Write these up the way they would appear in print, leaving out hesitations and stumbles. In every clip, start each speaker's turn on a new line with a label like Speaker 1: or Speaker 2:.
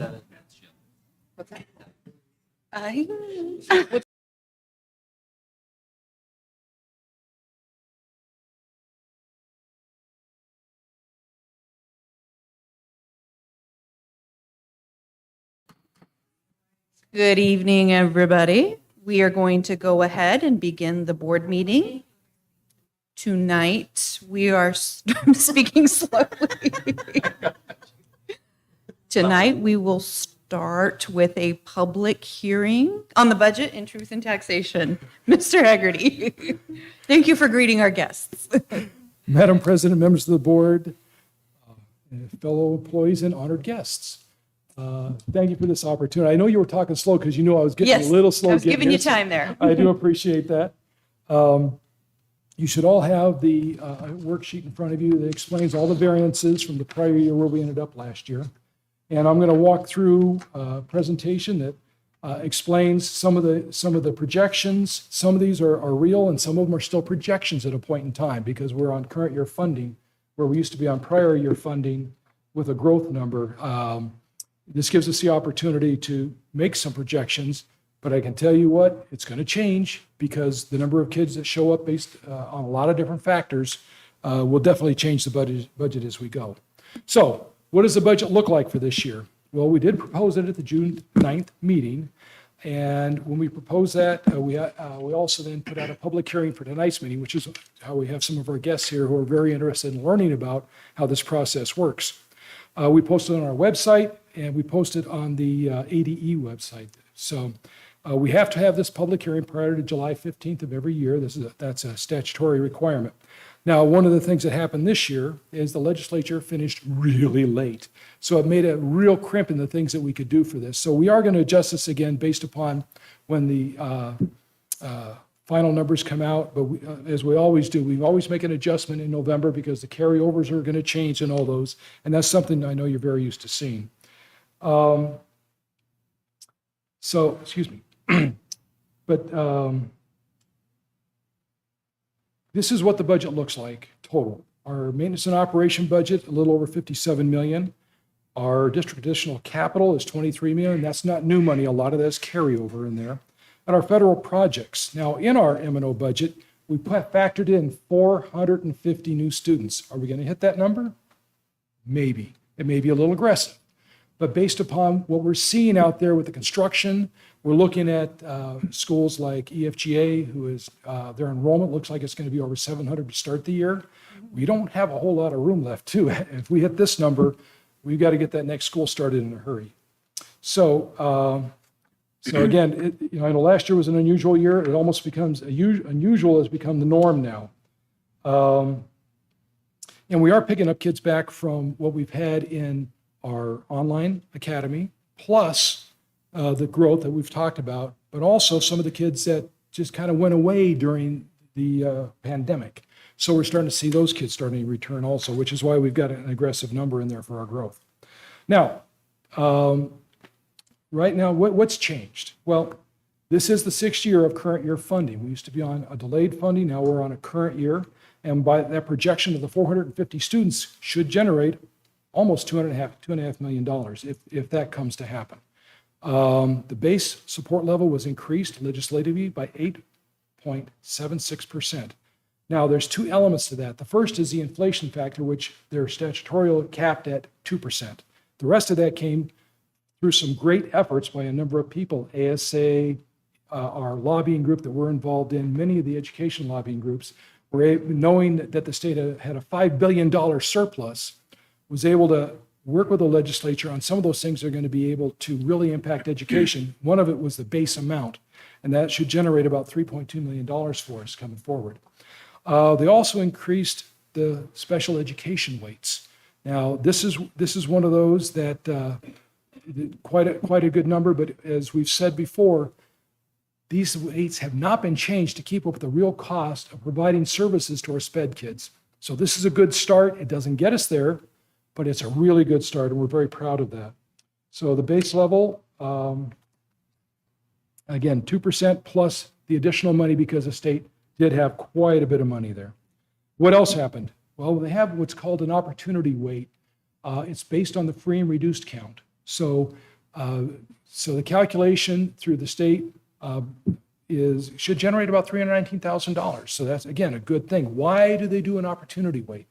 Speaker 1: Okay. Good evening, everybody. We are going to go ahead and begin the board meeting. Tonight, we are I'm speaking slowly. Tonight, we will start with a public hearing on the budget in truth and taxation. Mr. Haggerty, thank you for greeting our guests.
Speaker 2: Madam President, members of the board, fellow employees, and honored guests. Thank you for this opportunity. I know you were talking slow because you knew I was getting
Speaker 1: Yes,
Speaker 2: a little slow.
Speaker 1: I was
Speaker 2: getting
Speaker 1: giving you
Speaker 2: here, so
Speaker 1: time there.
Speaker 2: I do appreciate that. You should all have the worksheet in front of you that explains all the variances from the prior year where we ended up last year. And I'm going to walk through a presentation that explains some of the projections. Some of these are real and some of them are still projections at a point in time because we're on current year funding where we used to be on prior year funding with a growth number. This gives us the opportunity to make some projections, but I can tell you what, it's going to change because the number of kids that show up based on a lot of different factors will definitely change the budget as we go. So what does the budget look like for this year? Well, we did propose it at the June 9th meeting. And when we proposed that, we also then put out a public hearing for tonight's meeting, which is how we have some of our guests here who are very interested in learning about how this process works. We posted on our website and we posted on the ADE website. So we have to have this public hearing prior to July 15th of every year. That's a statutory requirement. Now, one of the things that happened this year is the legislature finished really late. So it made a real crimp in the things that we could do for this. So we are going to adjust this again based upon when the final numbers come out. But as we always do, we always make an adjustment in November because the carryovers are going to change and all those. And that's something I know you're very used to seeing. Excuse me. But this is what the budget looks like total. Our maintenance and operation budget, a little over 57 million. Our district additional capital is 23 million. That's not new money. A lot of that's carryover in there. And our federal projects. Now, in our M&O budget, we factored in 450 new students. Are we going to hit that number? Maybe. It may be a little aggressive. But based upon what we're seeing out there with the construction, we're looking at schools like EFGA, who is, their enrollment looks like it's going to be over 700 to start the year. We don't have a whole lot of room left, too. If we hit this number, we've got to get that next school started in a hurry. So again, I know last year was an unusual year. It almost becomes unusual has become the norm now. And we are picking up kids back from what we've had in our online academy, plus the growth that we've talked about, but also some of the kids that just kind of went away during the pandemic. So we're starting to see those kids starting to return also, which is why we've got an aggressive number in there for our growth. Now, right now, what's changed? Well, this is the 6th year of current year funding. We used to be on a delayed funding. Now we're on a current year. And by that projection of the 450 students should generate almost $2.5 million if that comes to happen. The base support level was increased legislatively by 8.76%. Now, there's two elements to that. The first is the inflation factor, which they're statutorily capped at 2%. The rest of that came through some great efforts by a number of people, ASA, our lobbying group that we're involved in, many of the education lobbying groups, knowing that the state had a $5 billion surplus, was able to work with the legislature on some of those things that are going to be able to really impact education. One of it was the base amount, and that should generate about $3.2 million for us coming forward. They also increased the special education weights. Now, this is one of those that quite a good number, but as we've said before, these weights have not been changed to keep up with the real cost of providing services to our SPED kids. So this is a good start. It doesn't get us there, but it's a really good start, and we're very proud of that. So the base level, again, 2% plus the additional money because the state did have quite a bit of money there. What else happened? Well, they have what's called an opportunity weight. It's based on the free and reduced count. So, so the calculation through the state should generate about $319,000. So that's, again, a good thing. Why do they do an opportunity weight?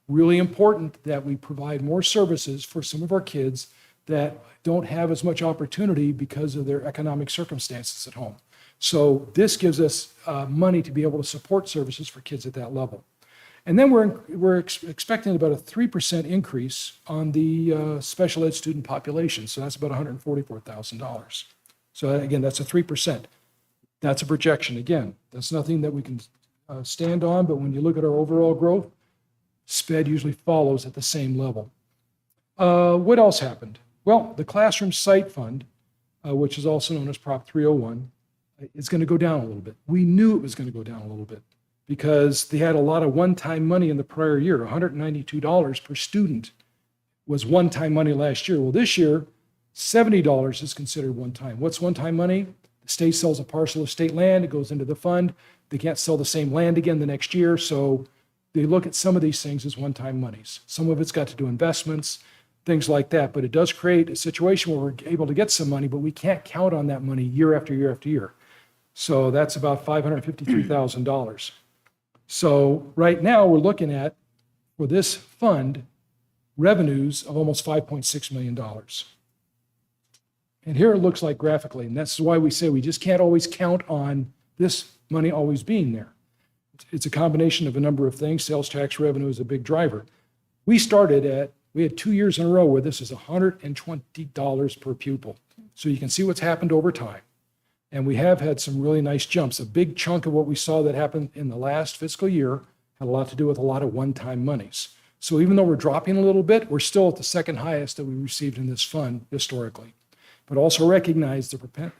Speaker 2: Really important that we provide more services for some of our kids that don't have as much opportunity because of their economic circumstances at home. So this gives us money to be able to support services for kids at that level. And then we're expecting about a 3% increase on the special ed student population. So that's about $144,000. So again, that's a 3%. That's a projection. Again, that's nothing that we can stand on, but when you look at our overall growth, SPED usually follows at the same level. What else happened? Well, the Classroom Site Fund, which is also known as Prop 301, is going to go down a little bit. We knew it was going to go down a little bit because they had a lot of one-time money in the prior year. $192 per student was one-time money last year. Well, this year, $70 is considered one-time. What's one-time money? The state sells a parcel of state land, it goes into the fund. They can't sell the same land again the next year, so they look at some of these things as one-time monies. Some of it's got to do investments, things like that, but it does create a situation where we're able to get some money, but we can't count on that money year after year after year. So that's about $553,000. So right now we're looking at, for this fund, revenues of almost $5.6 million. And here it looks like graphically, and that's why we say we just can't always count on this money always being there. It's a combination of a number of things. Sales tax revenue is a big driver. We had 2 years in a row where this is $120 per pupil. So you can see what's happened over time. And we have had some really nice jumps. A big chunk of what we saw that happened in the last fiscal year had a lot to do with a lot of one-time monies. So even though we're dropping a little bit, we're still at the second highest that we received in this fund historically. But also recognize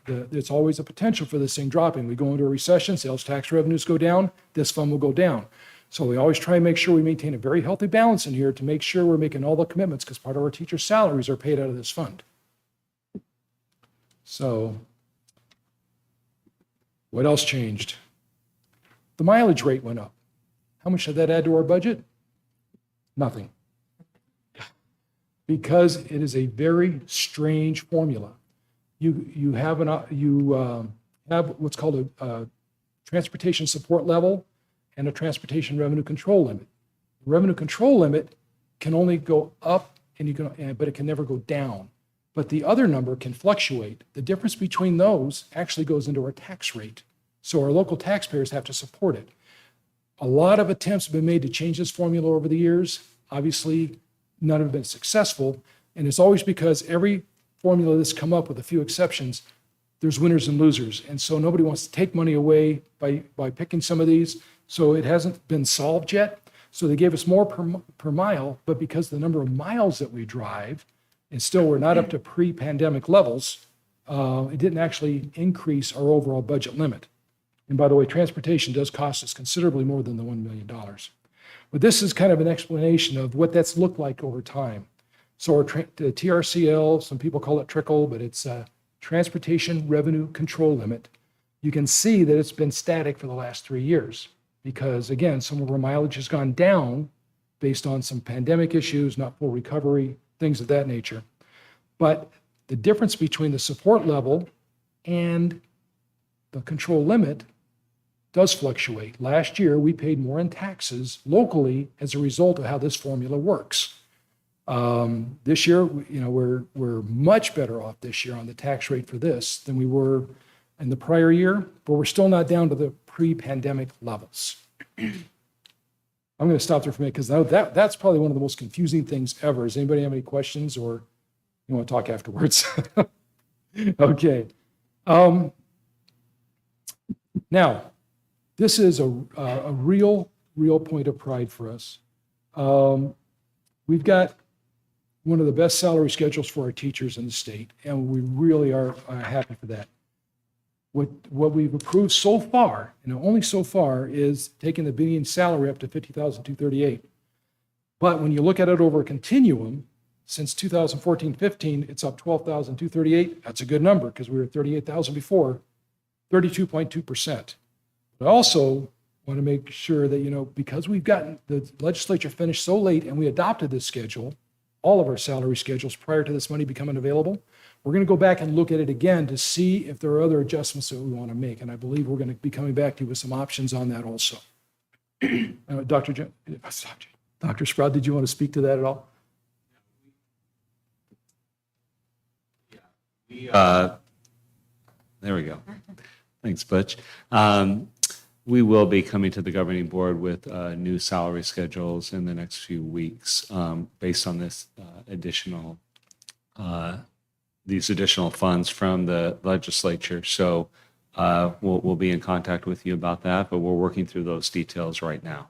Speaker 2: there's always a potential for this thing dropping. We go into a recession, sales tax revenues go down, this fund will go down. So we always try and make sure we maintain a very healthy balance in here to make sure we're making all the commitments because part of our teachers' salaries are paid out of this fund. So what else changed? The mileage rate went up. How much did that add to our budget? Nothing. Because it is a very strange formula. You have what's called a transportation support level and a transportation revenue control limit. The revenue control limit can only go up, but it can never go down. But the other number can fluctuate. The difference between those actually goes into our tax rate. So our local taxpayers have to support it. A lot of attempts have been made to change this formula over the years. Obviously, none have been successful. And it's always because every formula that's come up, with a few exceptions, there's winners and losers. And so nobody wants to take money away by picking some of these. So it hasn't been solved yet. So they gave us more per mile, but because the number of miles that we drive, and still we're not up to pre-pandemic levels, it didn't actually increase our overall budget limit. And by the way, transportation does cost us considerably more than the $1 million. But this is kind of an explanation of what that's looked like over time. So the TRCL, some people call it trickle, but it's a transportation revenue control limit. You can see that it's been static for the last 3 years because, again, some of our mileage has gone down based on some pandemic issues, not full recovery, things of that nature. But the difference between the support level and the control limit does fluctuate. Last year, we paid more in taxes locally as a result of how this formula works. This year, we're much better off this year on the tax rate for this than we were in the prior year, but we're still not down to the pre-pandemic levels. I'm going to stop there for a minute because that's probably one of the most confusing things ever. Does anybody have any questions, or you want to talk afterwards? Okay. Now, this is a real point of pride for us. We've got one of the best salary schedules for our teachers in the state, and we really are happy for that. What we've approved so far, and only so far, is taking the median salary up to $50,238. But when you look at it over a continuum, since 2014-15, it's up $12,238. That's a good number because we were at $38,000 before, 32.2%. But I also want to make sure that, because we've gotten the legislature finished so late and we adopted this schedule, all of our salary schedules prior to this money becoming available. We're going to go back and look at it again to see if there are other adjustments that we want to make. And I believe we're going to be coming back to you with some options on that also. Dr. Sprout, did you want to speak to that at all?
Speaker 3: There we go. Thanks, Butch. We will be coming to the governing board with new salary schedules in the next few weeks based on this these additional funds from the legislature. So we'll be in contact with you about that, but we're working through those details right now.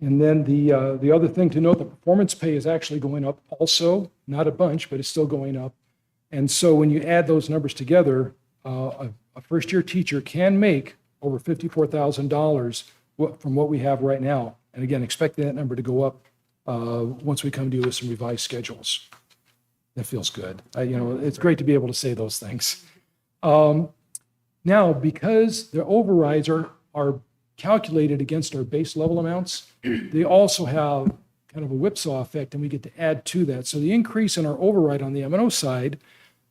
Speaker 2: And then the other thing to note, the performance pay is actually going up also, not a bunch, but it's still going up. And so when you add those numbers together, a first-year teacher can make over $54,000 from what we have right now. And again, expect that number to go up once we come to you with some revised schedules. That feels good. It's great to be able to say those things. Now, because the overrides are calculated against our base level amounts, they also have kind of a whipsaw effect, and we get to add to that. So the increase in our override on the M&O side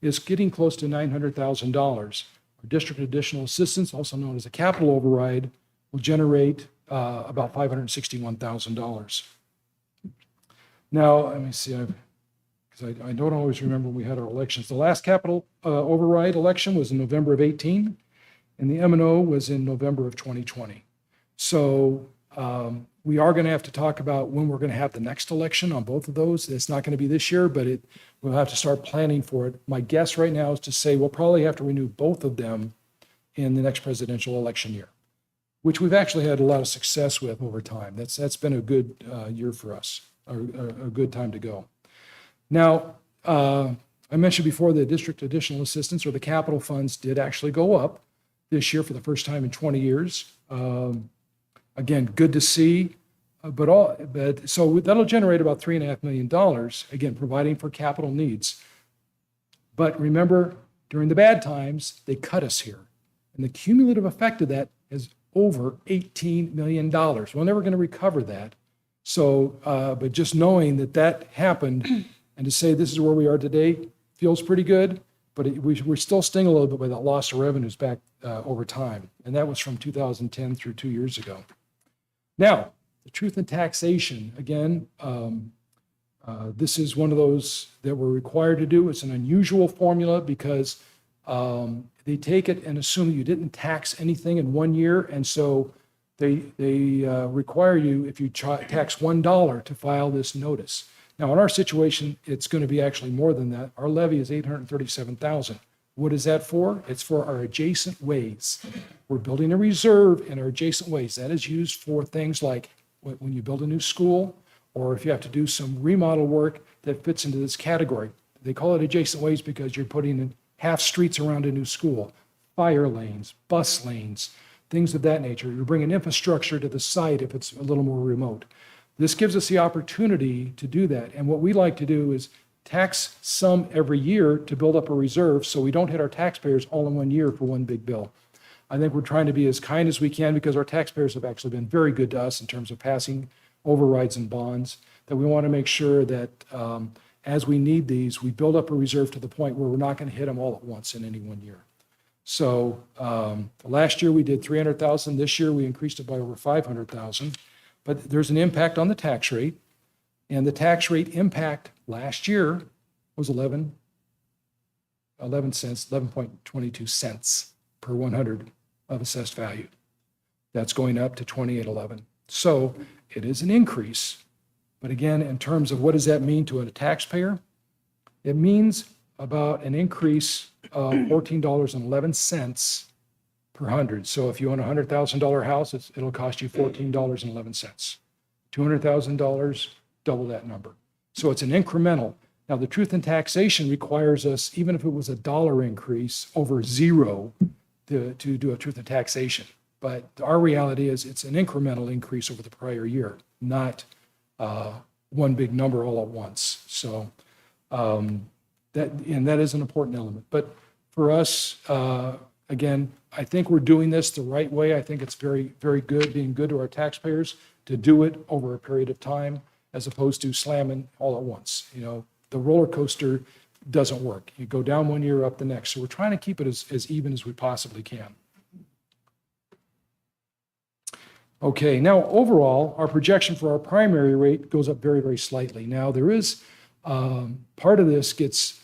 Speaker 2: is getting close to $900,000. Our district additional assistance, also known as a capital override, will generate about $561,000. Now, let me see, because I don't always remember when we had our elections. The last capital override election was in November of 18, and the M&O was in November of 2020. So we are going to have to talk about when we're going to have the next election on both of those. It's not going to be this year, but we'll have to start planning for it. My guess right now is to say we'll probably have to renew both of them in the next presidential election year, which we've actually had a lot of success with over time. That's been a good year for us, a good time to go. Now, I mentioned before the district additional assistance or the capital funds did actually go up this year for the first time in 20 years. Again, good to see, but so that'll generate about $3.5 million, again, providing for capital needs. But remember, during the bad times, they cut us here. And the cumulative effect of that is over $18 million. We're never going to recover that. So, but just knowing that happened and to say this is where we are today feels pretty good, but we're still sting a little bit by that loss of revenues back over time. And that was from 2010 through 2 years ago. Now, the truth in taxation, again, this is one of those that we're required to do. It's an unusual formula because they take it and assume you didn't tax anything in 1 year. And so they require you, if you tax $1, to file this notice. Now, in our situation, it's going to be actually more than that. Our levy is $837,000. What is that for? It's for our adjacent ways. We're building a reserve in our adjacent ways. That is used for things like when you build a new school, or if you have to do some remodel work that fits into this category. They call it adjacent ways because you're putting in half streets around a new school, fire lanes, bus lanes, things of that nature. You're bringing infrastructure to the site if it's a little more remote. This gives us the opportunity to do that. And what we like to do is tax some every year to build up a reserve so we don't hit our taxpayers all in 1 year for one big bill. I think we're trying to be as kind as we can because our taxpayers have actually been very good to us in terms of passing overrides and bonds, that we want to make sure that as we need these, we build up a reserve to the point where we're not going to hit them all at once in any 1 year. So last year we did $300,000. This year we increased it by over $500,000. But there's an impact on the tax rate. And the tax rate impact last year was 11 cents, 11.22 cents per 100 of assessed value. That's going up to 28.11. So it is an increase. But again, in terms of what does that mean to a taxpayer? It means about an increase of $14.11 per 100. So if you own a $100,000 house, it'll cost you $14.11. $200,000, double that number. So it's an incremental. Now, the truth in taxation requires us, even if it was $1 increase over zero, to do a truth in taxation. But our reality is it's an incremental increase over the prior year, not one big number all at once. So that is an important element. But for us, again, I think we're doing this the right way. I think it's very, very good, being good to our taxpayers to do it over a period of time. as opposed to slamming all at once. You know, the roller coaster doesn't work. You go down one year, up the next. So we're trying to keep it as even as we possibly can. Okay, now overall, our projection for our primary rate goes up very, very slightly. Now there is, part of this gets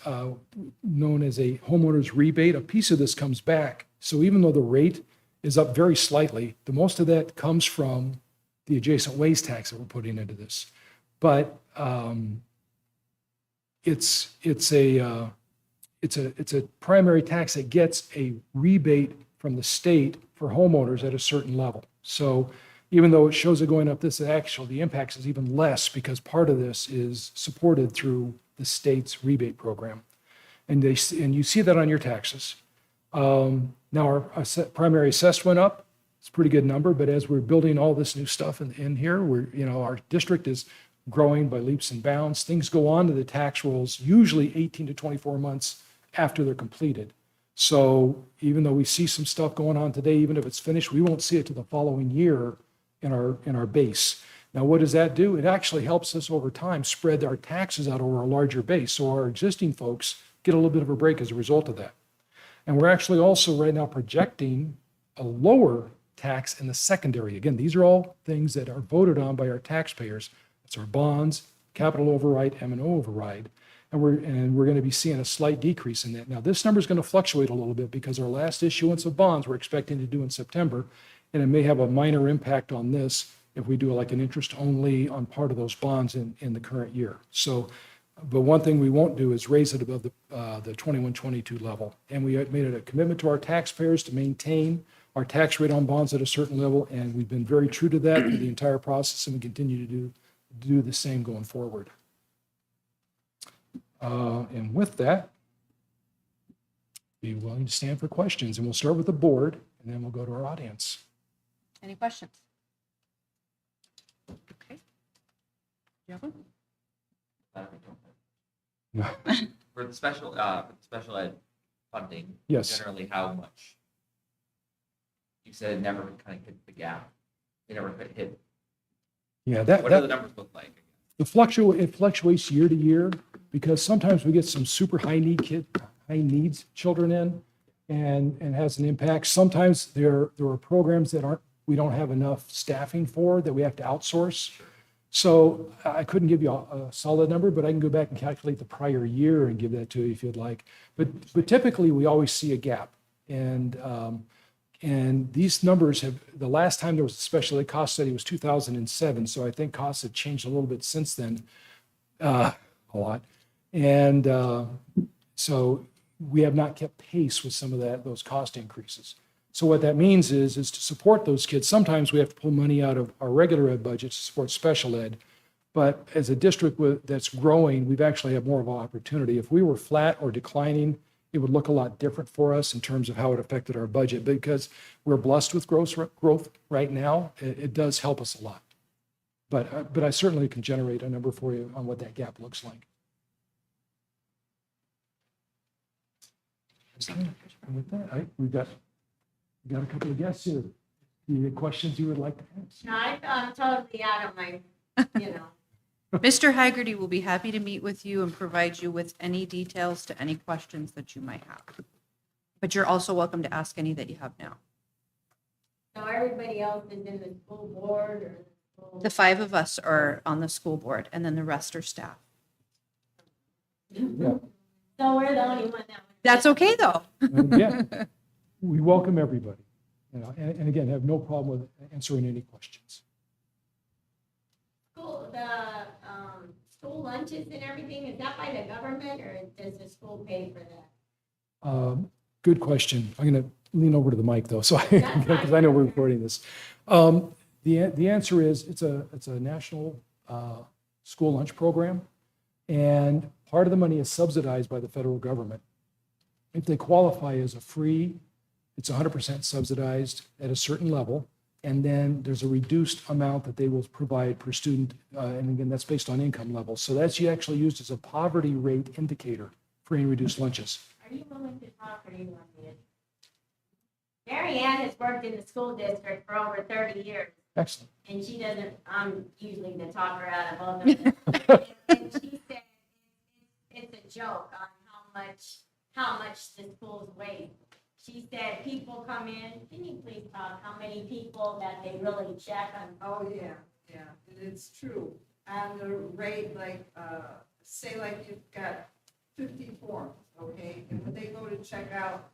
Speaker 2: known as a homeowner's rebate. A piece of this comes back. So even though the rate is up very slightly, the most of that comes from the adjacent waste tax that we're putting into this. But it's a primary tax that gets a rebate from the state for homeowners at a certain level. So even though it shows it going up, this actual, the impact is even less because part of this is supported through the state's rebate program. And you see that on your taxes. Now our primary assessed went up. It's a pretty good number, but as we're building all this new stuff in here, our district is growing by leaps and bounds. Things go on to the tax rolls usually 18 to 24 months after they're completed. So even though we see some stuff going on today, even if it's finished, we won't see it to the following year in our base. Now, what does that do? It actually helps us over time spread our taxes out over a larger base. So our existing folks get a little bit of a break as a result of that. And we're actually also right now projecting a lower tax in the secondary. Again, these are all things that are voted on by our taxpayers. It's our bonds, capital override, M&O override. And we're going to be seeing a slight decrease in that. Now, this number is going to fluctuate a little bit because our last issuance of bonds we're expecting to do in September, and it may have a minor impact on this if we do like an interest only on part of those bonds in the current year. So, but one thing we won't do is raise it above the 21-22 level. And we made it a commitment to our taxpayers to maintain our tax rate on bonds at a certain level, and we've been very true to that through the entire process, and we continue to do the same going forward. And with that, be willing to stand for questions, and we'll start with the board, and then we'll go to our audience.
Speaker 1: Any questions? Okay. You have one?
Speaker 4: For the special ed funding,
Speaker 2: Yes.
Speaker 4: generally how much? You said it never kind of hit the gap. It never hit.
Speaker 2: Yeah,
Speaker 4: What do the numbers look like?
Speaker 2: it fluctuates year to year because sometimes we get some super high needs children in and has an impact. Sometimes there are programs that we don't have enough staffing for that we have to outsource. So I couldn't give you a solid number, but I can go back and calculate the prior year and give that to you if you'd like. But typically we always see a gap. And these numbers the last time there was a special ed cost study was 2007. So I think costs have changed a little bit since then, a lot. And so we have not kept pace with some of those cost increases. So what that means is to support those kids, sometimes we have to pull money out of our regular ed budget to support special ed. But as a district that's growing, we've actually have more of an opportunity. If we were flat or declining, it would look a lot different for us in terms of how it affected our budget. Because we're blessed with growth right now, it does help us a lot. But I certainly can generate a number for you on what that gap looks like. Okay, and with that, we've got a couple of guests here. Any questions you would like to ask?
Speaker 5: No, I'm totally out of my, you know.
Speaker 1: Mr. Haggerty will be happy to meet with you and provide you with any details to any questions that you might have. But you're also welcome to ask any that you have now.
Speaker 5: So everybody else is in the school board or the school?
Speaker 1: The 5 of us are on the school board, and then the rest are staff.
Speaker 2: Yeah.
Speaker 5: So we're the only one that.
Speaker 1: That's okay, though.
Speaker 2: Yeah, we welcome everybody. And again, have no problem with answering any questions.
Speaker 5: School lunches and everything, is that by the government or does the school pay for that?
Speaker 2: Good question. I'm going to lean over to the mic though, so because I know we're recording this. The answer is it's a national school lunch program, and part of the money is subsidized by the federal government. If they qualify as a free, it's 100% subsidized at a certain level, and then there's a reduced amount that they will provide per student, and again, that's based on income levels. So that's actually used as a poverty rate indicator for any reduced lunches.
Speaker 5: Are you willing to talk or do you want me to? Mary Ann has worked in the school district for over 30 years.
Speaker 2: Excellent.
Speaker 5: And she doesn't, I'm usually the talker out of all of them. And she said it's a joke on how much the schools waste. She said people come in, can you please talk, how many people that they really check on?
Speaker 6: Oh, yeah, and it's true. On the rate, like, say like you've got 50 forms, okay? And when they go to check out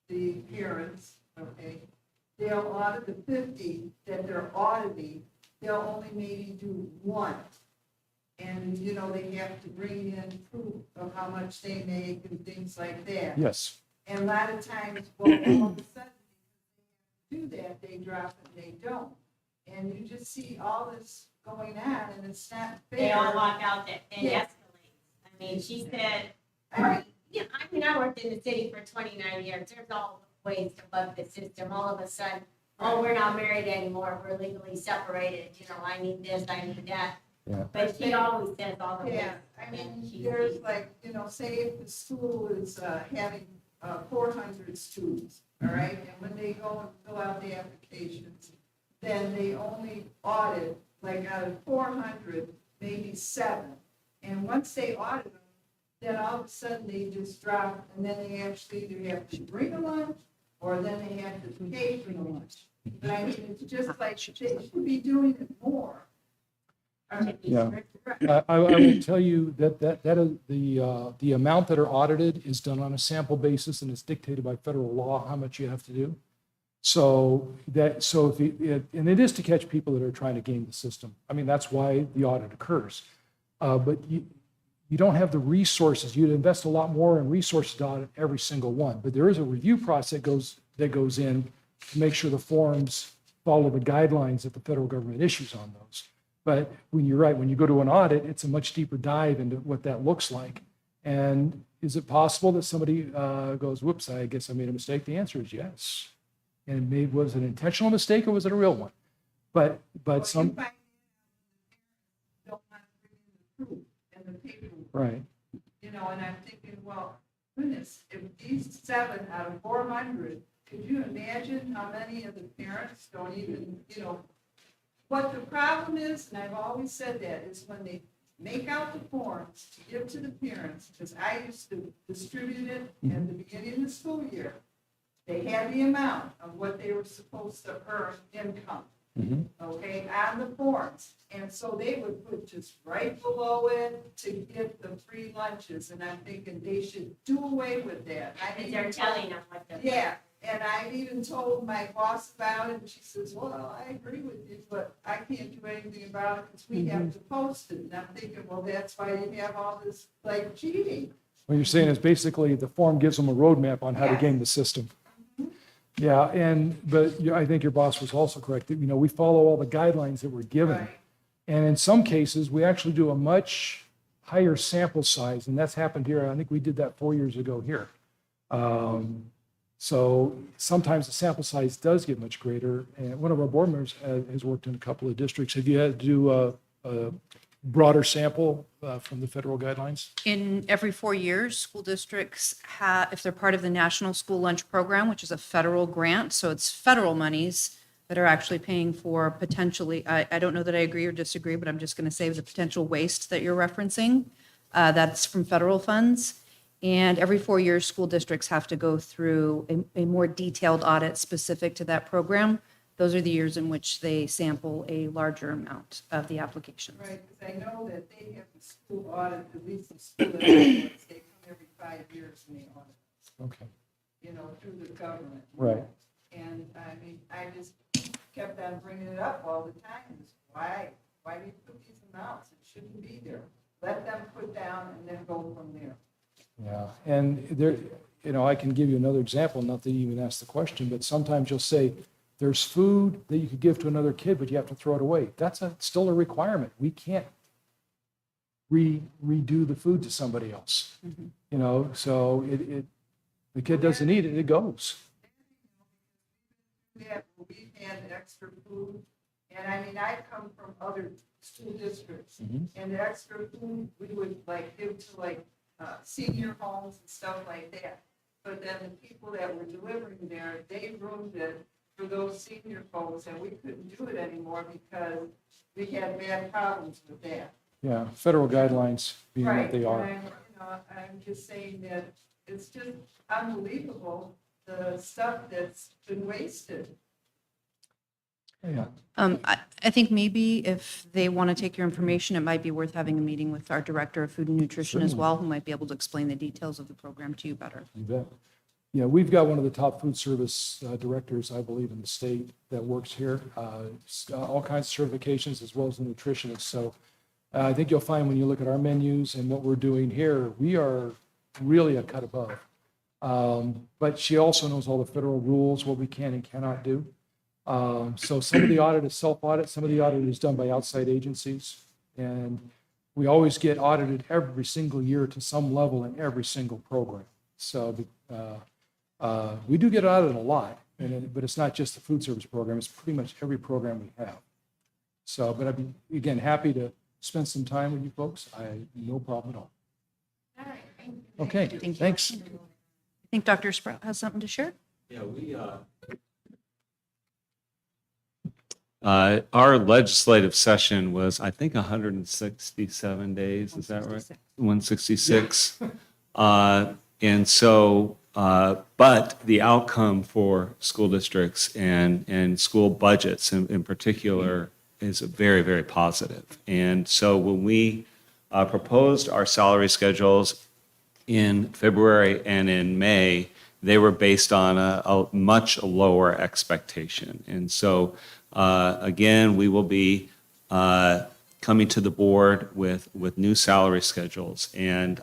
Speaker 6: the parents, okay, they'll audit the 50 that they're auditing, they'll only maybe do one. And, you know, they have to bring in proof of how much they make and things like that.
Speaker 2: Yes.
Speaker 6: And a lot of times, well, all of a sudden, do that, they drop and they don't. And you just see all this going on and it's not fair.
Speaker 5: They all walk out there and
Speaker 6: Yeah.
Speaker 5: escalate. I mean, she said,
Speaker 6: I mean,
Speaker 5: I worked in the city for 29 years. There's all ways to bug the system. All of a sudden, oh, we're not married anymore. We're legally separated. You know, I need this, I need that.
Speaker 2: Yeah.
Speaker 5: But she always says all the
Speaker 6: yeah,
Speaker 5: ways.
Speaker 6: I mean,
Speaker 5: that she
Speaker 6: there's
Speaker 5: sees.
Speaker 6: like, you know, say if the school is having 400 students, all right? And when they go and fill out the applications, then they only audit, like out of 400, maybe 7. And once they audit them, then all of a sudden they just drop, and then they actually either have to bring a lunch, or then they have to pay for the lunch. But I mean, it's just like, they should be doing it more.
Speaker 2: Yeah. I will tell you that is the amount that are audited is done on a sample basis, and it's dictated by federal law how much you have to do. So and it is to catch people that are trying to game the system. I mean, that's why the audit occurs. But you don't have the resources. You'd invest a lot more in resources to audit every single one. But there is a review process that goes in to make sure the forms follow the guidelines that the federal government issues on those. But when you're right, when you go to an audit, it's a much deeper dive into what that looks like. And is it possible that somebody goes, whoops, I guess I made a mistake? The answer is yes. And maybe was it an intentional mistake or was it a real one? But
Speaker 6: Well,
Speaker 2: some,
Speaker 6: you find don't want to bring in the proof and the paperwork.
Speaker 2: right.
Speaker 6: You know, and I'm thinking, well, goodness, if these 7 out of 400, could you imagine how many of the parents don't even, you know, what the problem is, and I've always said that, is when they make out the forms to give to the parents, because I used to distribute it at the beginning of the school year. They had the amount of what they were supposed to earn income, okay, on the forms. And so they would put just right below it to get the free lunches, and I'm thinking they should do away with that. I
Speaker 5: Because
Speaker 6: mean,
Speaker 5: they're telling them what they're.
Speaker 6: yeah, and I even told my boss about it, and she says, well, I agree with you, but I can't do anything about it because we have to post it. And I'm thinking, well, that's why you have all this, like, cheating.
Speaker 2: What you're saying is basically the form gives them a roadmap on how to
Speaker 6: Yes.
Speaker 2: game the system. Yeah, but I think your boss was also correct. That, you know, we follow all the guidelines that we're given.
Speaker 6: Right.
Speaker 2: And in some cases, we actually do a much higher sample size, and that's happened here. I think we did that 4 years ago here. So sometimes the sample size does get much greater. And one of our board members has worked in a couple of districts. Have you had to do a broader sample from the federal guidelines?
Speaker 1: In every 4 years, school districts have, if they're part of the National School Lunch Program, which is a federal grant, so it's federal monies that are actually paying for potentially, I don't know that I agree or disagree, but I'm just going to say the potential waste that you're referencing. That's from federal funds. And every 4 years, school districts have to go through a more detailed audit specific to that program. Those are the years in which they sample a larger amount of the applications.
Speaker 6: Right, because I know that they have the school audit, at least the school audits, they come every 5 years and they audit,
Speaker 2: Okay.
Speaker 6: you know, through the government.
Speaker 2: Right.
Speaker 6: And I mean, I just kept on bringing it up all the time, is why do you put these amounts? It shouldn't be there. Let them put down and then go from there.
Speaker 2: Yeah, and there, you know, I can give you another example, not that you even asked the question, but sometimes you'll say, there's food that you could give to another kid, but you have to throw it away. That's still a requirement. We can't redo the food to somebody else. You know, so the kid doesn't eat it, it goes.
Speaker 6: Yeah, we've had extra food, and I mean, I come from other school districts, and the extra food, we would like give to like senior homes and stuff like that. But then the people that were delivering there, they roomed it, for those senior folks, and we couldn't do it anymore because we had bad problems with that.
Speaker 2: Yeah, federal guidelines being what they
Speaker 6: And
Speaker 2: are.
Speaker 6: I'm just saying that it's just unbelievable, the stuff that's been wasted.
Speaker 2: Yeah,
Speaker 1: I think maybe if they want to take your information, it might be worth having a meeting with our Director of Food and Nutrition as
Speaker 2: Certainly.
Speaker 1: well, who might be able to explain the details of the program to you better.
Speaker 2: you bet. Yeah, we've got one of the top food service directors, I believe, in the state that works here. All kinds of certifications as well as a nutritionist. So I think you'll find when you look at our menus and what we're doing here, we are really a cut above. But she also knows all the federal rules, what we can and cannot do. So some of the audit is self-audit, some of the audit is done by outside agencies. And we always get audited every single year to some level in every single program. So we do get audited a lot, but it's not just the food service program, it's pretty much every program we have. So, but I'd be, again, happy to spend some time with you folks. No problem at all.
Speaker 5: All right, thank you.
Speaker 2: Okay,
Speaker 1: Thank you.
Speaker 2: thanks.
Speaker 1: I think Dr. Sprout has something to share.
Speaker 3: Yeah, our legislative session was, I think, 167 days, is that right? 166. And so, but the outcome for school districts and school budgets in particular is very, very positive. And so when we proposed our salary schedules in February and in May, they were based on a much lower expectation. And so, again, we will be coming to the board with new salary schedules. And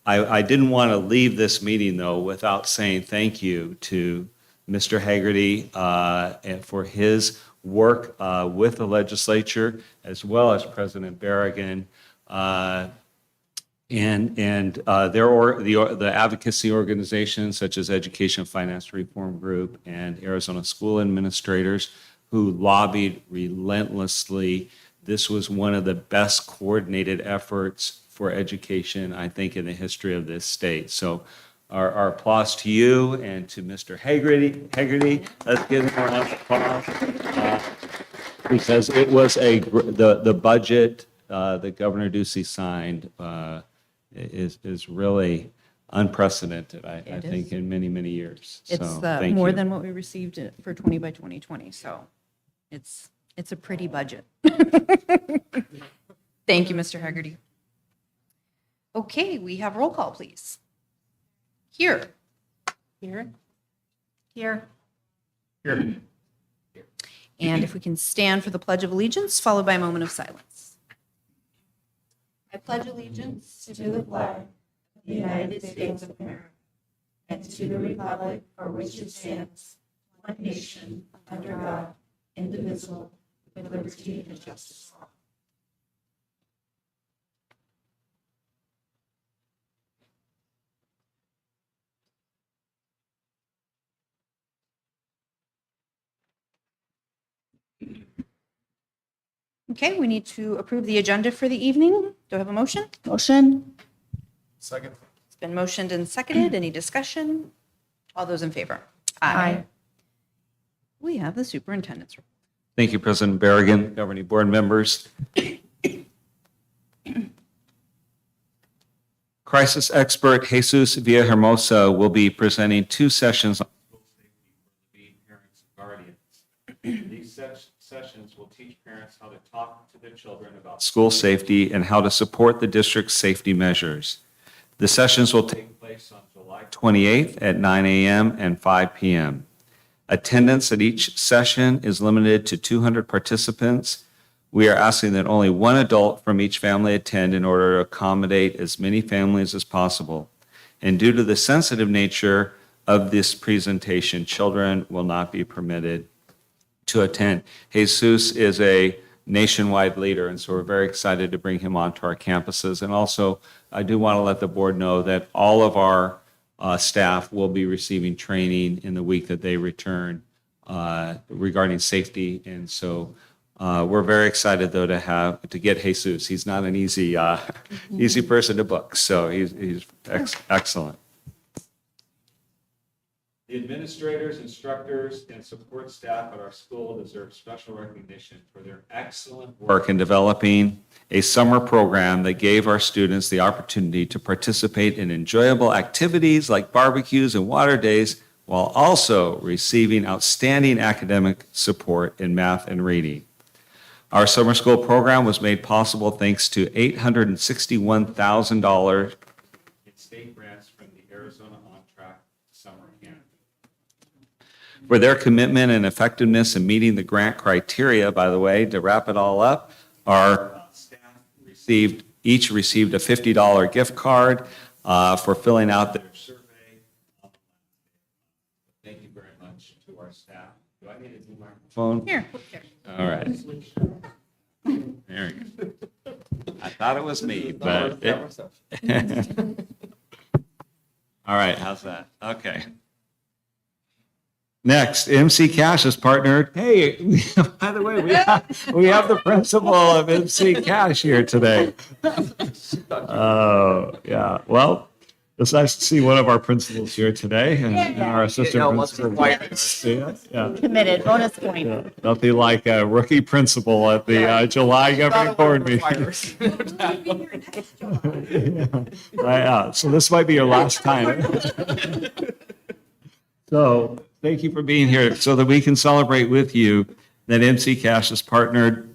Speaker 3: I didn't want to leave this meeting, though, without saying thank you to Mr. Hagerty and for his work with the legislature, as well as President Berrigan, and the advocacy organizations such as Education Finance Reform Group and Arizona School Administrators, who lobbied relentlessly. This was one of the best coordinated efforts for education, I think, in the history of this state. So our applause to you and to Mr. Hagerty. Let's give him a round of applause. Because it was the budget that Governor Ducey signed is really unprecedented, I
Speaker 1: It
Speaker 3: think,
Speaker 1: is.
Speaker 3: in many, many years.
Speaker 1: It's
Speaker 3: So, thank
Speaker 1: more
Speaker 3: you.
Speaker 1: than what we received for 20 by 2020, so it's a pretty budget. Thank you, Mr. Haggerty. Okay, we have roll call, please. Here. Here. Here.
Speaker 2: Here.
Speaker 1: And if we can stand for the Pledge of Allegiance, followed by a moment of silence. I pledge allegiance to the flag of the United States of America and to the republic for which it stands, one nation, under God, indivisible, with liberty and justice for all. Okay, we need to approve the agenda for the evening. Do I have a motion? Motion.
Speaker 2: Second.
Speaker 1: It's been motioned and seconded. Any discussion? All those in favor? Aye. We have the superintendent's report.
Speaker 3: Thank you, President Berrigan, governing board members. Crisis expert Jesus Villahermosa will be presenting 2 sessions on school safety for the parents and guardians. These sessions will teach parents how to talk to their children about school safety and how to support the district's safety measures. The sessions will take place on July 28th at 9 a.m. and 5 p.m. Attendance at each session is limited to 200 participants. We are asking that only one adult from each family attend in order to accommodate as many families as possible. And due to the sensitive nature of this presentation, children will not be permitted to attend. Jesus is a nationwide leader, and so we're very excited to bring him onto our campuses. And also, I do want to let the board know that all of our staff will be receiving training in the week that they return regarding safety. And so we're very excited, though, to get Jesus. He's not an easy person to book, so he's excellent. The administrators, instructors, and support staff at our school deserve special recognition for their excellent work in developing a summer program that gave our students the opportunity to participate in enjoyable activities like barbecues and water days, while also receiving outstanding academic support in math and reading. Our summer school program was made possible thanks to $861,000 in state grants from the Arizona On Track Summer Camp. For their commitment and effectiveness in meeting the grant criteria, by the way, to wrap it all up, our staff each received a $50 gift card for filling out their survey. Thank you very much to our staff. Do I need a new microphone?
Speaker 1: Here.
Speaker 3: All right. There we go. I thought it was me, but. All right, how's that? Okay. Next, MC Cash has partnered. Hey, by the way, we have the principal of MC Cash here today. Oh, yeah. Well, it's nice to see one of our principals here today and our assistant principal. Yeah.
Speaker 7: Committed, bonus point.
Speaker 3: Yeah, nothing like a rookie principal at the July governing board meeting. Yeah, so this might be your last time. So thank you for being here so that we can celebrate with you that MC Cash has partnered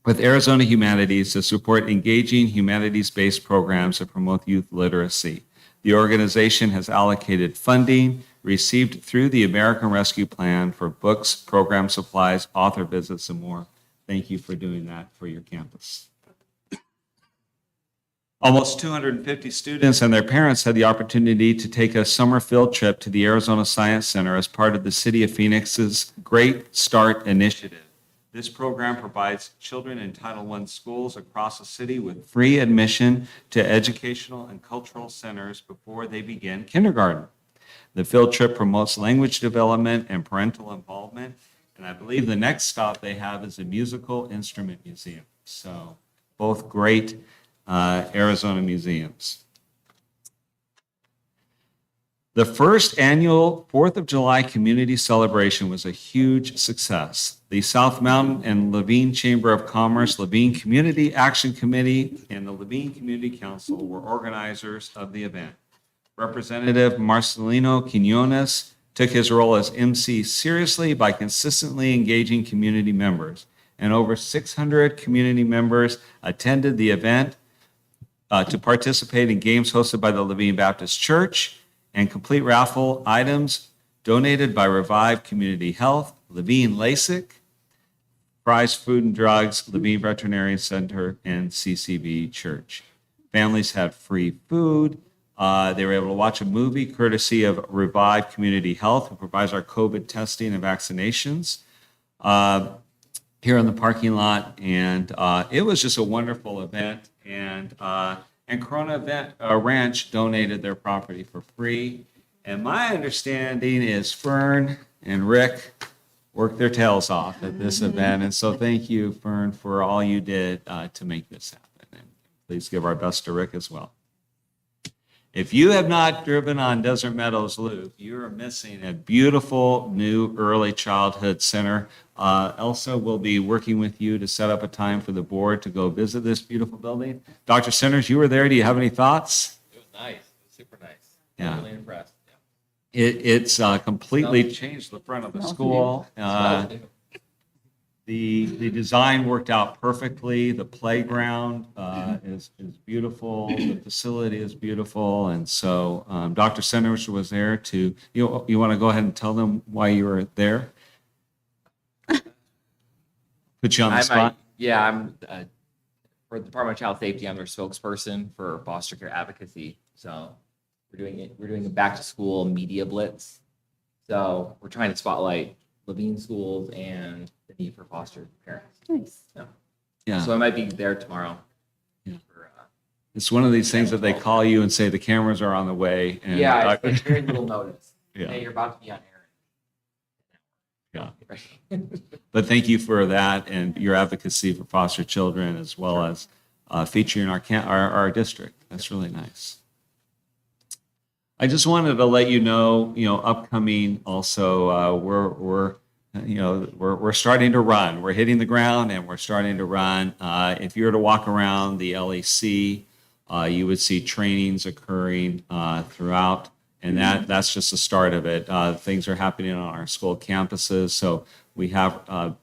Speaker 3: with Arizona Humanities to support engaging humanities-based programs that promote youth literacy. The organization has allocated funding received through the American Rescue Plan for books, program supplies, author visits, and more. Thank you for doing that for your campus. Almost 250 students and their parents had the opportunity to take a summer field trip to the Arizona Science Center as part of the City of Phoenix's Great Start Initiative. This program provides children in Title I schools across the city with free admission to educational and cultural centers before they begin kindergarten. The field trip promotes language development and parental involvement, and I believe the next stop they have is a musical instrument museum. So both great Arizona museums. The first annual 4th of July community celebration was a huge success. The South Mountain and Levine Chamber of Commerce, Levine Community Action Committee, and the Levine Community Council were organizers of the event. Representative Marcelino Quinones took his role as MC seriously by consistently engaging community members, and over 600 community members attended the event to participate in games hosted by the Levine Baptist Church and complete raffle items donated by Revive Community Health, Levine LASIK, Fry's Food and Drugs, Levine Veterinary Center, and CCB Church. Families had free food. They were able to watch a movie courtesy of Revive Community Health, who provides our COVID testing and vaccinations here in the parking lot. And it was just a wonderful event. And Corona Event Ranch donated their property for free. And my understanding is Fern and Rick worked their tails off at this event. And so thank you, Fern, for all you did to make this happen. And please give our best to Rick as well. If you have not driven on Desert Meadows Loop, you are missing a beautiful new early childhood center. Elsa will be working with you to set up a time for the board to go visit this beautiful building. Dr. Centers, you were there. Do you have any thoughts?
Speaker 4: It was nice. It was super nice.
Speaker 3: Yeah.
Speaker 4: Really impressed.
Speaker 3: It's completely changed the front of the school.
Speaker 4: Yeah.
Speaker 3: The design worked out perfectly. The playground is beautiful. The facility is beautiful. And so Dr. Centers was there to, you want to go ahead and tell them why you were there? Put you on the spot.
Speaker 4: I'm for the Department of Child Safety. I'm their spokesperson for foster care advocacy. So we're doing a back to school media blitz. So we're trying to spotlight Levine schools and the need for foster parents.
Speaker 1: Nice.
Speaker 3: Yeah.
Speaker 4: So I might be there tomorrow.
Speaker 3: Yeah.
Speaker 4: For,
Speaker 3: It's one of these things that they call you and say the cameras are on the way. And
Speaker 4: yeah, it's very little notice.
Speaker 3: Yeah.
Speaker 4: Hey, you're about to be on
Speaker 3: Yeah.
Speaker 4: air.
Speaker 3: But thank you for that and your advocacy for foster children, as well as featuring our district. That's really nice. I just wanted to let you know, upcoming also, we're starting to run. We're hitting the ground and we're starting to run. If you were to walk around the LAC, you would see trainings occurring throughout, and that's just the start of it. Things are happening on our school campuses, so we have for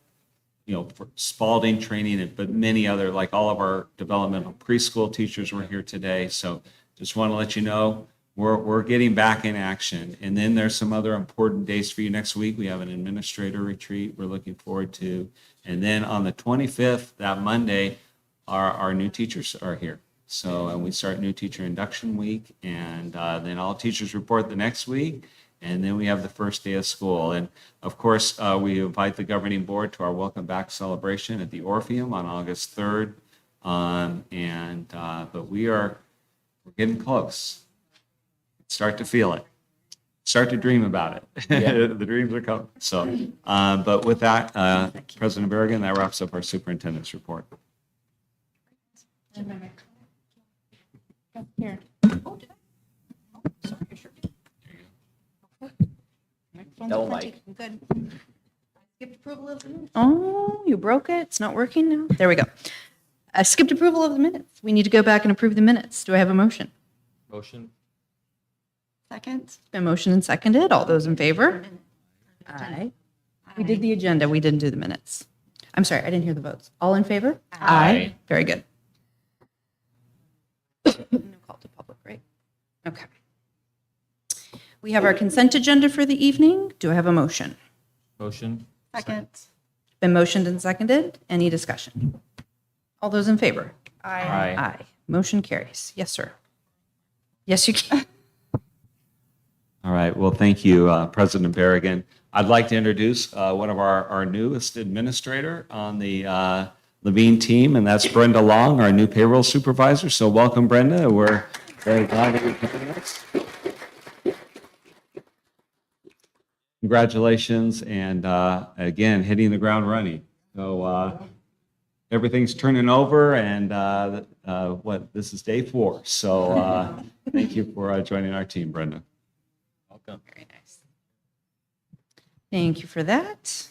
Speaker 3: Spalding training, but many other, like all of our developmental preschool teachers were here today. So just want to let you know we're getting back in action. And then there's some other important days for you next week. We have an administrator retreat we're looking forward to. And then on the 25th, that Monday, our new teachers are here. So and we start new teacher induction week, and then all teachers report the next week. And then we have the first day of school. And of course, we invite the governing board to our welcome back celebration at the Orpheum on August 3rd. But we're getting close. Start to feel it. Start to dream about it.
Speaker 4: Yeah.
Speaker 3: The dreams are coming. So, but with that, President Berrigan, that wraps up our superintendent's report.
Speaker 1: Here. Oh, did I? Oh, sorry, I sure did. Microphone's
Speaker 4: Double
Speaker 1: plenty.
Speaker 4: mic.
Speaker 1: I'm good. Skipped approval of the minutes. Oh, you broke it. It's not working now. There we go. I skipped approval of the minutes. We need to go back and approve the minutes. Do I have a motion?
Speaker 4: Motion.
Speaker 1: Second. It's been motioned and seconded. All those in favor? Aye. We did the agenda. We didn't do the minutes. I'm sorry, I didn't hear the votes. All in favor?
Speaker 4: Aye.
Speaker 1: Very good. No call to public, right? Okay. We have our consent agenda for the evening. Do I have a motion?
Speaker 4: Motion.
Speaker 1: Second. Been motioned and seconded. Any discussion? All those in favor?
Speaker 4: Aye.
Speaker 1: Aye. Motion carries. Yes, sir. Yes, you can.
Speaker 3: All right. Well, thank you, President Berrigan. I'd like to introduce one of our newest administrator on the Levine team, and that's Brenda Long, our new payroll supervisor. So welcome, Brenda. We're very glad that you're joining us. Congratulations, and again, hitting the ground running. So everything's turning over, and this is day 4. So thank you for joining our team, Brenda.
Speaker 4: Welcome.
Speaker 1: Very nice. Thank you for that.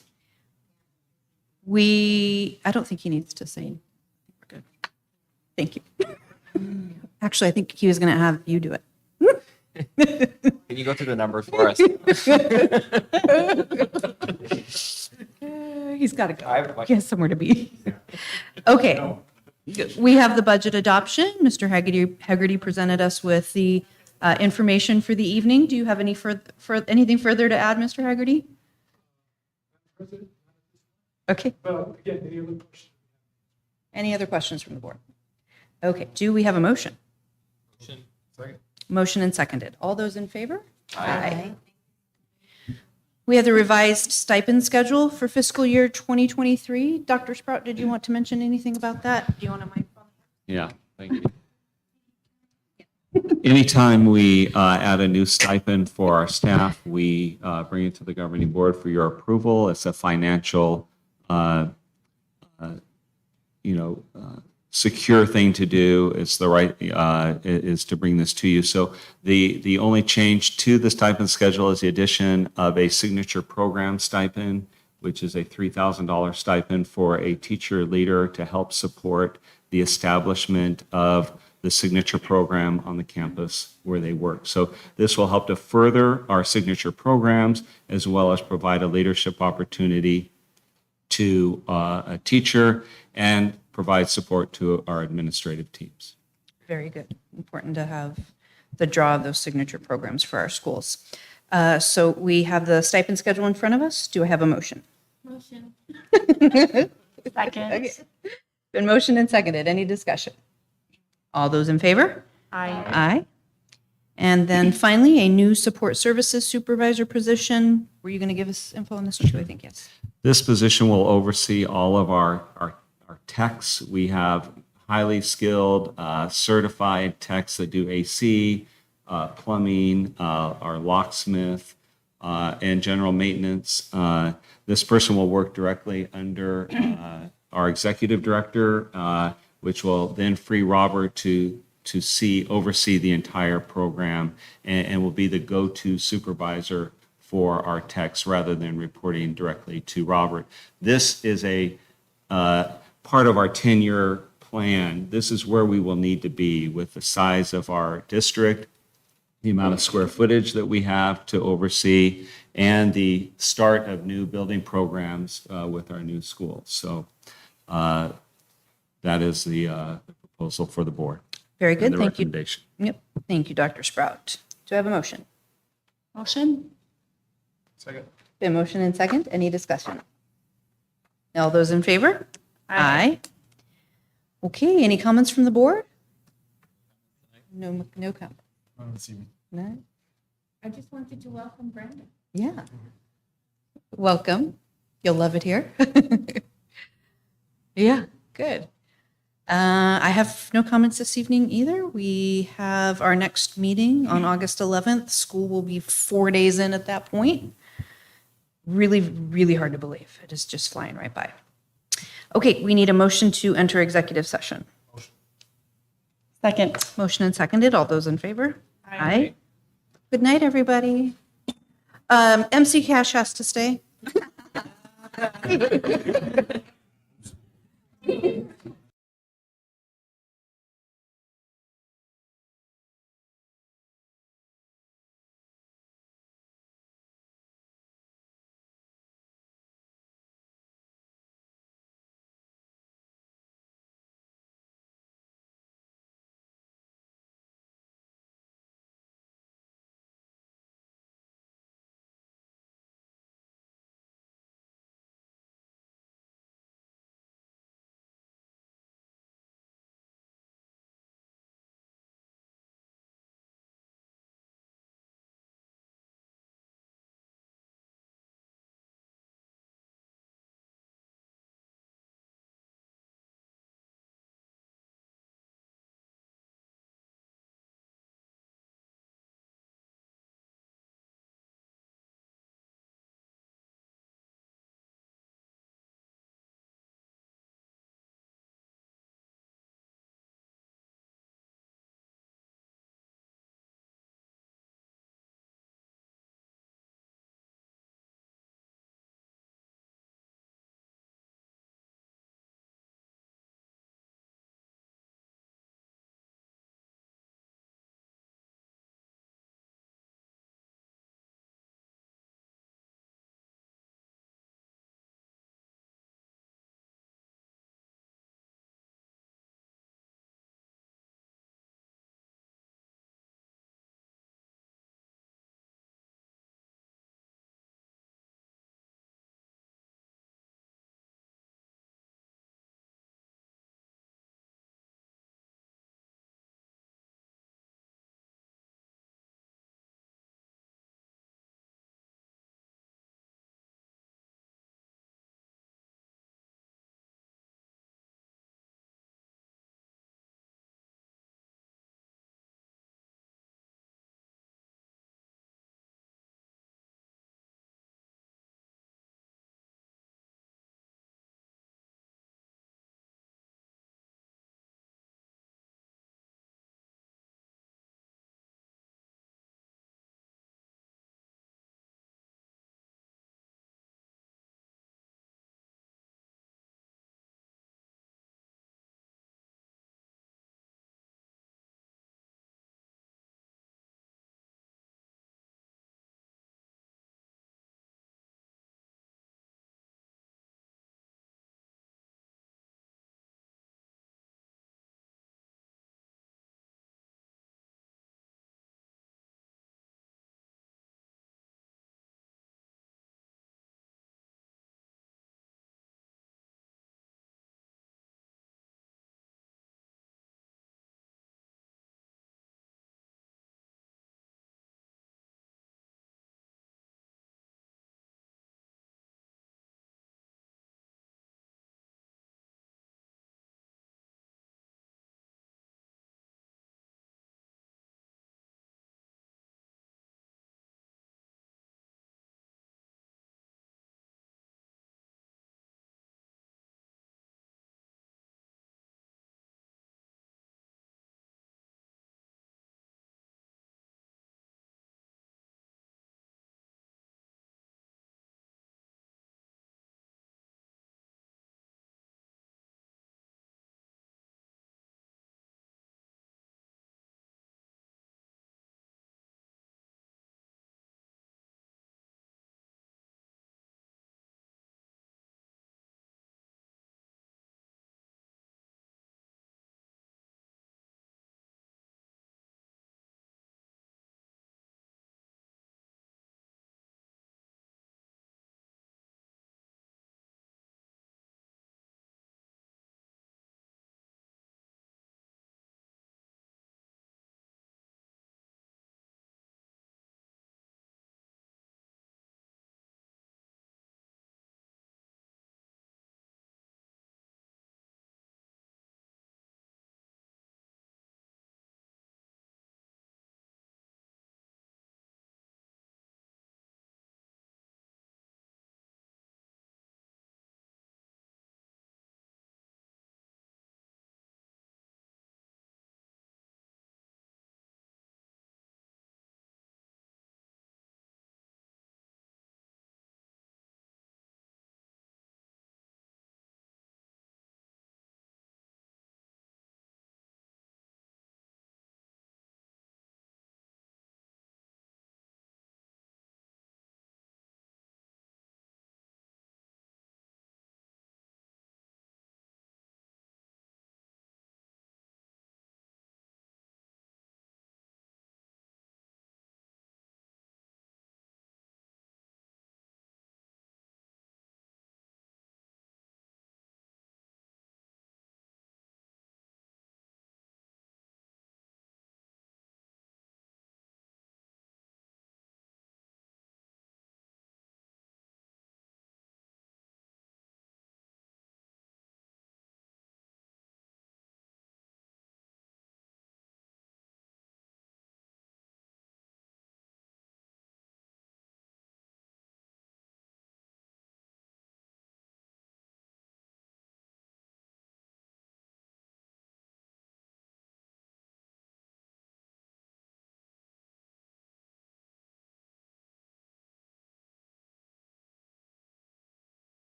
Speaker 1: I don't think he needs to say anything. We're good. Thank you. Actually, I think he was going to have you do it.
Speaker 4: Can you go through the numbers for us?
Speaker 1: He's got to go.
Speaker 4: I have a question.
Speaker 1: He has somewhere to be. Okay. We have the budget adoption. Mr. Haggerty presented us with the information for the evening. Do you have any anything further to add, Mr. Haggerty? Okay.
Speaker 2: Well, again, any other questions?
Speaker 1: Any other questions from the board? Okay. Do we have a motion?
Speaker 4: Motion. Second.
Speaker 1: Motion and seconded. All those in favor?
Speaker 4: Aye.
Speaker 1: We have the revised stipend schedule for fiscal year 2023. Dr. Sprout, did you want to mention anything about that? Do you want a microphone?
Speaker 3: Yeah, thank you. Anytime we add a new stipend for our staff, we bring it to the governing board for your approval. It's a financial, secure thing to do. It's the right, is to bring this to you. So the only change to the stipend schedule is the addition of a signature program stipend, which is a $3,000 stipend for a teacher leader to help support the establishment of the signature program on the campus where they work. So this will help to further our signature programs as well as provide a leadership opportunity to a teacher and provide support to our administrative teams.
Speaker 1: Very good. Important to have the draw of those signature programs for our schools. So we have the stipend schedule in front of us. Do I have a motion?
Speaker 5: Motion.
Speaker 1: Okay.
Speaker 5: Second.
Speaker 1: Been motioned and seconded. Any discussion? All those in favor?
Speaker 5: Aye.
Speaker 1: Aye. And then finally, a new support services supervisor position. Were you going to give us info on this one too? I think yes.
Speaker 3: This position will oversee all of our techs. We have highly skilled, certified techs that do AC, plumbing, our locksmith, and general maintenance. This person will work directly under our executive director, which will then free Robert to to oversee the entire program and will be the go-to supervisor for our techs rather than reporting directly to Robert. This is a part of our 10-year plan. This is where we will need to be with the size of our district, the amount of square footage that we have to oversee, and the start of new building programs with our new schools. So that is the proposal for the board.
Speaker 1: Very
Speaker 3: And
Speaker 1: good,
Speaker 3: the
Speaker 1: thank you.
Speaker 3: recommendation.
Speaker 1: Yep, thank you, Dr. Sprout. Do I have a motion?
Speaker 7: Motion?
Speaker 2: Second.
Speaker 1: Been motion and second. Any discussion? All those in favor? Aye. Okay, any comments from the board? No, no comment. No?
Speaker 5: I just wanted to welcome Brenda.
Speaker 1: Yeah. Welcome. You'll love it here. Yeah, good. I have no comments this evening either. We have our next meeting on August 11th. School will be 4 days in at that point. Really, really hard to believe. It is just flying right by. Okay, we need a motion to enter executive session.
Speaker 7: Second.
Speaker 1: Motion and seconded. All those in favor? Aye. Good night, everybody. MC Cash has to stay.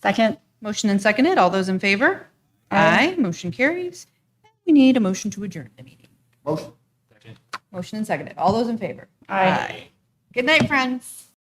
Speaker 7: Second.
Speaker 1: Motion and seconded. All those in favor? Aye. Motion carries. We need a motion to adjourn the meeting.
Speaker 8: Motion.
Speaker 1: Motion and seconded. All those in favor?
Speaker 7: Aye.
Speaker 1: Good night, friends.